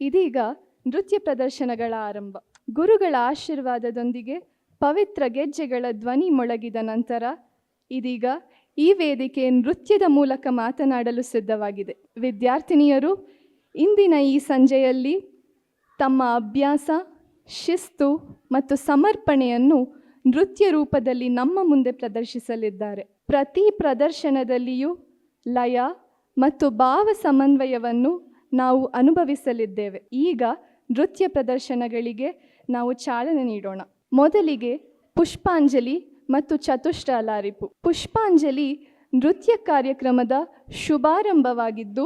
ಇದೀಗ ನೃತ್ಯ ಪ್ರದರ್ಶನಗಳ ಆರಂಭ. ಗುರುಗಳ ಆಶೀರ್ವಾದದೊಂದಿಗೆ ಪವಿತ್ರ ಗೆಜ್ಜೆಗಳ ಧ್ವನಿ ಮೊಳಗಿದ ನಂತರ ಇದೀಗ ಈ ವೇದಿಕೆ ನೃತ್ಯದ ಮೂಲಕ ಮಾತನಾಡಲು ಸಿದ್ಧವಾಗಿದೆ. ವಿದ್ಯಾರ್ಥಿನಿಯರು ಇಂದಿನ ಈ ಸಂಜೆಯಲ್ಲಿ ತಮ್ಮ ಅಭ್ಯಾಸ, ಶಿಸ್ತು ಮತ್ತು ಸಮರ್ಪಣೆಯನ್ನು ನೃತ್ಯ ರೂಪದಲ್ಲಿ ನಮ್ಮ ಮುಂದೆ ಪ್ರದರ್ಶಿಸಲಿದ್ದಾರೆ. ಪ್ರತಿ ಪ್ರದರ್ಶನದಲ್ಲಿಯೂ ಲಯ ಮತ್ತು ಭಾವ ಸಮನ್ವಯವನ್ನು ನಾವು ಅನುಭವಿಸಲಿದ್ದೇವೆ. ಈಗ ನೃತ್ಯ ಪ್ರದರ್ಶನಗಳಿಗೆ ನಾವು ಚಾಲನೆ ನೀಡೋಣ. ಮೊದಲಿಗೆ ಪುಷ್ಪಾಂಜಲಿ ಮತ್ತು ಚತುಶ್ರಾಲಾರಿಪು. ಪುಷ್ಪಾಂಜಲಿ ನೃತ್ಯ ಕಾರ್ಯಕ್ರಮದ ಶುಭಾರಂಭವಾಗಿದ್ದು,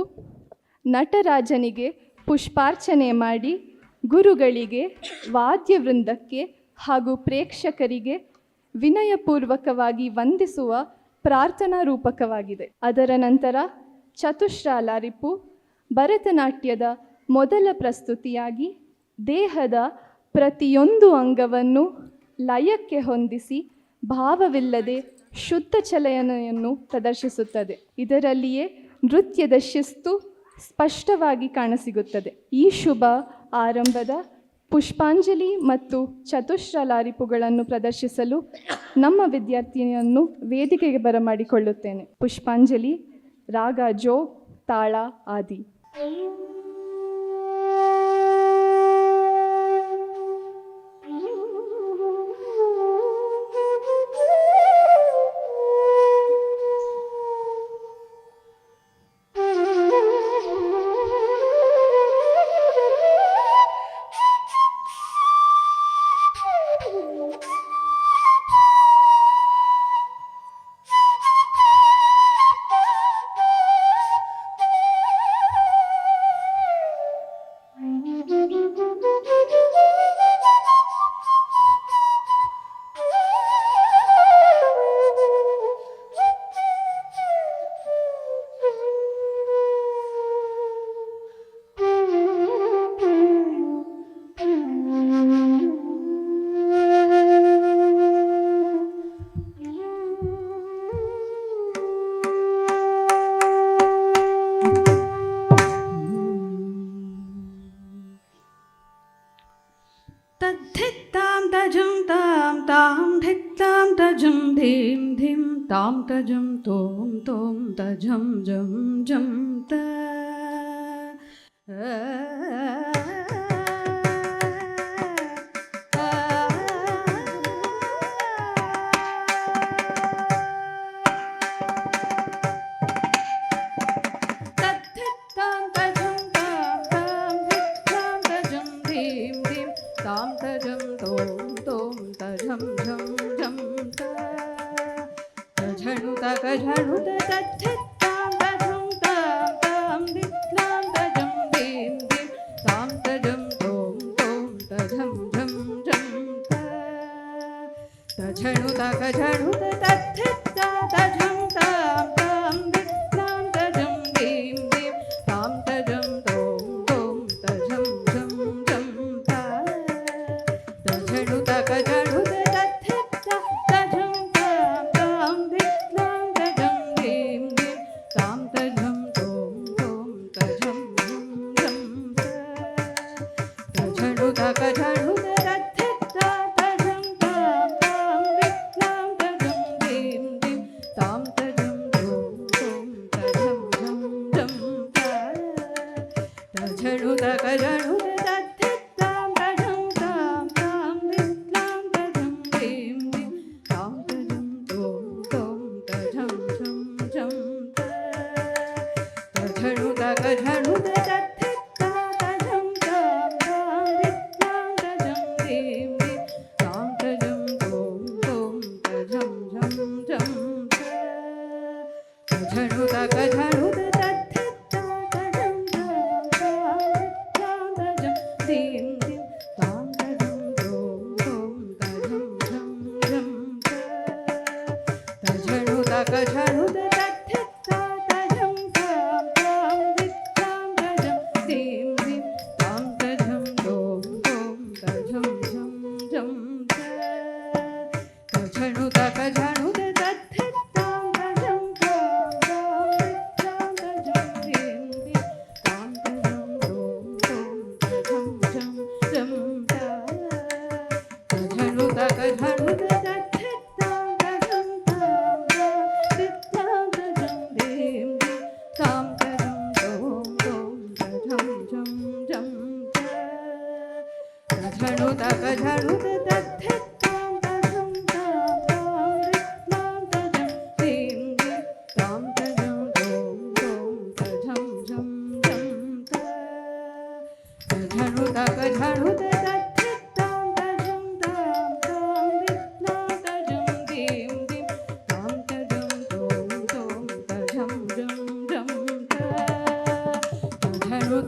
ನಟರಾಜನಿಗೆ ಪುಷ್ಪಾರ್ಚನೆ ಮಾಡಿ ಗುರುಗಳಿಗೆ, ವಾದ್ಯವೃಂದಕ್ಕೆ ಹಾಗೂ ಪ್ರೇಕ್ಷಕರಿಗೆ ವಿನಯಪೂರ್ವಕವಾಗಿ ವಂದಿಸುವ ಪ್ರಾರ್ಥನಾ ರೂಪಕವಾಗಿದೆ. ಅದರ ನಂತರ ಚತುಶ್ರಾಲಾರಿಪು ಭರತನಾಟ್ಯದ ಮೊದಲ ಪ್ರಸ್ತುತಿಯಾಗಿ ದೇಹದ ಪ್ರತಿಯೊಂದು ಅಂಗವನ್ನು ಲಯಕ್ಕೆ ಹೊಂದಿಸಿ ಭಾವವಿಲ್ಲದೆ ಶುದ್ಧ ಚಲನೆಯನ್ನು ಪ್ರದರ್ಶಿಸುತ್ತದೆ. ಇದರಲ್ಲಿಯೇ ನೃತ್ಯದ ಶಿಸ್ತು ಸ್ಪಷ್ಟವಾಗಿ ಕಾಣಸಿಗುತ್ತದೆ. ಈ ಶುಭ ಆರಂಭದ ಪುಷ್ಪಾಂಜಲಿ ಮತ್ತು ಚತುಶ್ರಾಲಾರಿಪುಗಳನ್ನು ಪ್ರದರ್ಶಿಸಲು ನಮ್ಮ ವಿದ್ಯಾರ್ಥಿನಿಯನ್ನು ವೇದಿಕೆಗೆ ಬರಮಾಡಿಕೊಳ್ಳುತ್ತೇನೆ. ಪುಷ್ಪಾಂಜಲಿ, ರಾಗ ಜೋ, ತಾಳ ಆದಿ. ताम तजम तोम तोम तजम जम जम त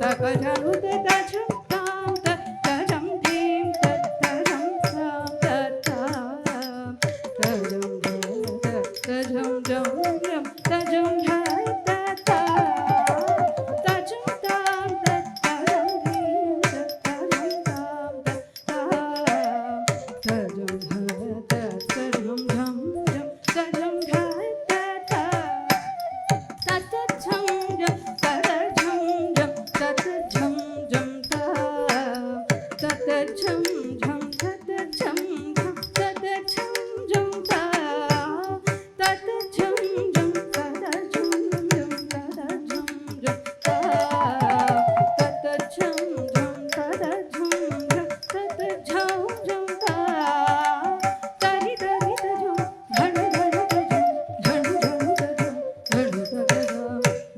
ತಕ ಝಣು ತ ಝಂ ತಾಂ ತ ಝಂ ಧೀಂ ತ ಝಂ ತಾಂ ತ ಝಂ ತ ಝಂ ಝಂ ಝಂ ತ ಝಂ ಝ ತ ತ ಝಂ ತಾಂ ತ ಝಂ ಧೀಂ ತ ಝಂ ತಾಂ ತ ಝಂ ಝ ತ ಝಂ ಝಂ ಝಂ ತ ಝಂ ಝ ತ ಝಂ ಝಂ ತ ಝಂ ಝಂ ತತ ಝಂ ಝಂ ತತ ಝಂ ಝಂ ತತ ಝಂ ಝಂ ತತ ಝಂ ಝಂ ತತ ಝಂ ಝಂ ತತ ಝಂ ಝಂ ತತ ಝಂ ಝಂ ತತ ಝಂ ಝಂ ತತ ಝಂ ಝಂ ತತ ಝಂ ಝಂ ತರಿ ತರಿ ಝಂ ಧನು ಧನು ಧನು ಧನು ಧನು ಧನು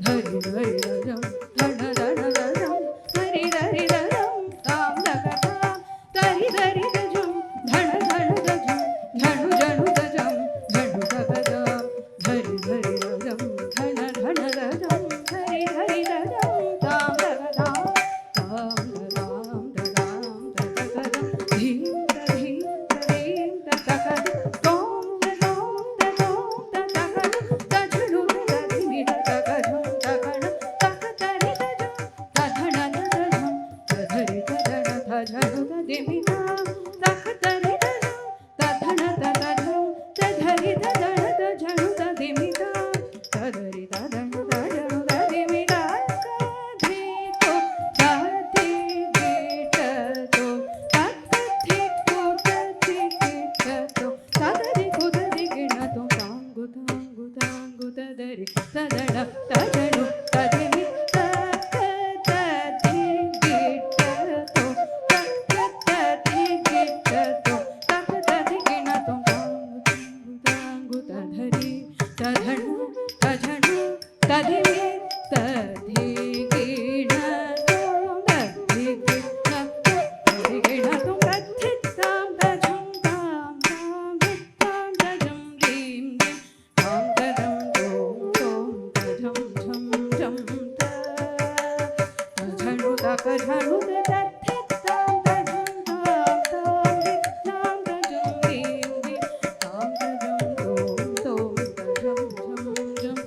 ಧರಿ ಧರಿ ಝಂ ಧನ ಧನ ಧಂ ಹರಿ ಹರಿ ಧಂ ತಾಂ ಧಗ ತಾಂ ತರಿ ಧರಿ ಝಂ ಧನ ಧನ ಝಂ ಧನು ಧನು ಝಂ ಧನು ಧಗ ಧಂ ಹರಿ ಹರಿ ಝಂ ಧನ ಧನ ಝಂ ಹರಿ ಹರಿ ಝಂ ತಾಂ ಧಗ ತಾಂ ತಾಂ ಧದಾಂ ಧದಾಂ ಧಗ ಧಂ ಧೀಂ ತ ಧೀಂ ತ ಧೀಂ ತ ತಗ ತೋಂ ತೋಂ ತೋಂ ತ ತಗ ತ ಝಣು ತ ಧಿಮಿ ತ ತಗ ಝಂ ತಗಣ ತಗ ತರಿ ತ ಝಂ ತ ಧಣ ತ ಝಂ ತ ಧರಿ ತ ಧಣ ತ ಝಣು ತ ಧಿಮಿ ತ ತಗ ತರಿ ತ ಝಂ ತ ಧಣ ತ ಝಂ ತ ಧರಿ ತ ಧಣ ತ ಝಣು ತ ಧಿಮಿ ತ ಧರಿ ತ ಧಣ ತ ಝಣು ತ ಧಿಮಿ ತ ಧಿ ತೋ ತ ಧಿ ಗಿ ಟ ತೋ ತ ಧಿ ಕು ತ ಧಿ ಗಿ ಟ ತೋ ತ ಧರಿ ಕು ತ ಧಿ ಗಿ ಣ ತೋ ತಾಂಗು ತಾಂಗು ತಾಂಗು ತ ಧರಿ ತ ಧಣ ತ ಝಣು ತ ಧಿಮಿ ತ ತ ಧಿ ಗಿ ಟ ತೋ ತ ಧಿ ಗಿ ಟ ತೋ ತ ಧಿ ಗಿ ಣ ತೋ ತಾಂಗು ತಾಂಗು ತ ಧರಿ ತ ಧಣ ತ ಝಣು ತ ಧಿಮಿ ತ ಧಿ ಗಿ ಣ ತೋ ತ ಧಿ ಗಿ ಣ ತೋ ತ ಧಿ ಗಿ ಣ ತೋ ತ ಧಿ ತಾಂ ತ ಝಂ ತಾಂ ತಾಂ ಧಿ ತಾಂ ತ ಝಂ ಧೀಂ ಧೀಂ ತಾಂ ತ ಝಂ ತೋಂ ತೋಂ ತ ಝಂ ಝಂ ಝಂ ತ ಝಣು ತಕ ಝಣು ತ ಧಿ ತಾಂ ತ ಝಂ ತಾಂ ತಾಂ ಧಿ ತಾಂ ತ ಝಂ ಧೀಂ ಧೀಂ ತಾಂ ತ ಝಂ ತೋಂ ತೋಂ ತ ಝಂ ಝಂ ಝಂ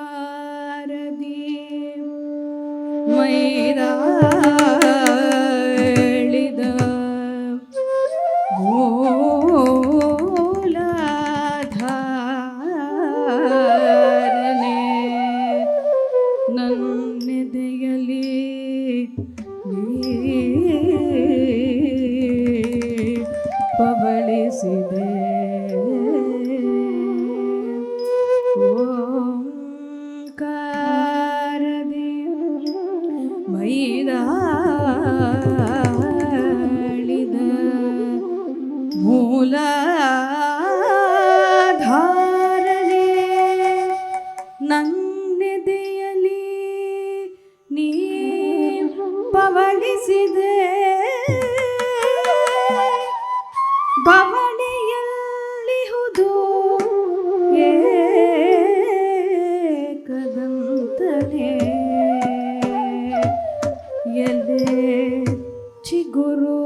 ಓಂಕಾರದಿ ಮೈದಾಳಿದ ಮೂಲಾಧಾರನೆ ನನ್ನೆದೆಯಲಿ ನೀ ಪವಳಿಸಿದೆ ಓಂಕಾರದಿ ಮೈದಾಳಿದ ಮೂಲಾಧಾರನೆ ನನ್ನೆದೆಯಲಿ ನೀ ಪವಳಿಸಿದೆ ಬವಣೆಯಲ್ಲಿಹುದು ಏಕದಂತನೆ ಎಲೆ ಚಿಗುರು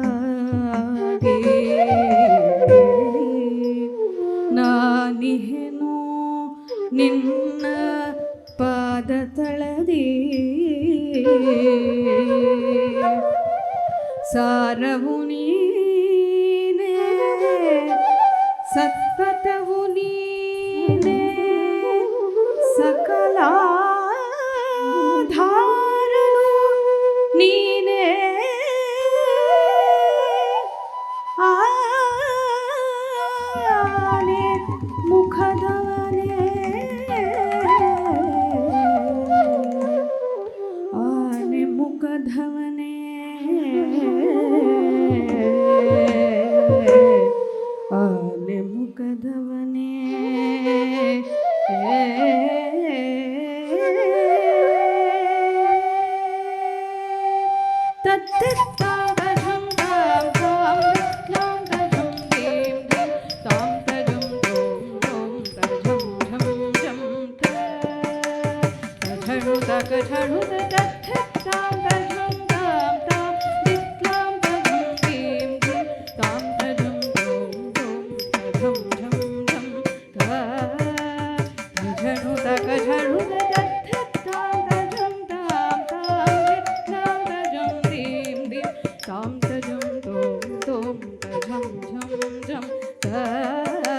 ಗರಿಕೆಯಾಗಿ ನಾನಿಹೆನು ನಿನ್ನ ಪಾದ ತಳದಿ ಸಾರವು ನೀನೇ ಸತ್ಪಥವು ನೀನೇ ಸಕಲಾಧಾರನು ನೀನೇ ಆನೆ ಮುಖದವನೇ ಆನೆ ಮುಖದವನೇ ಆನೆ ಮುಖದವನೇ ಝಂ ಝಂ ಝಂ ಧ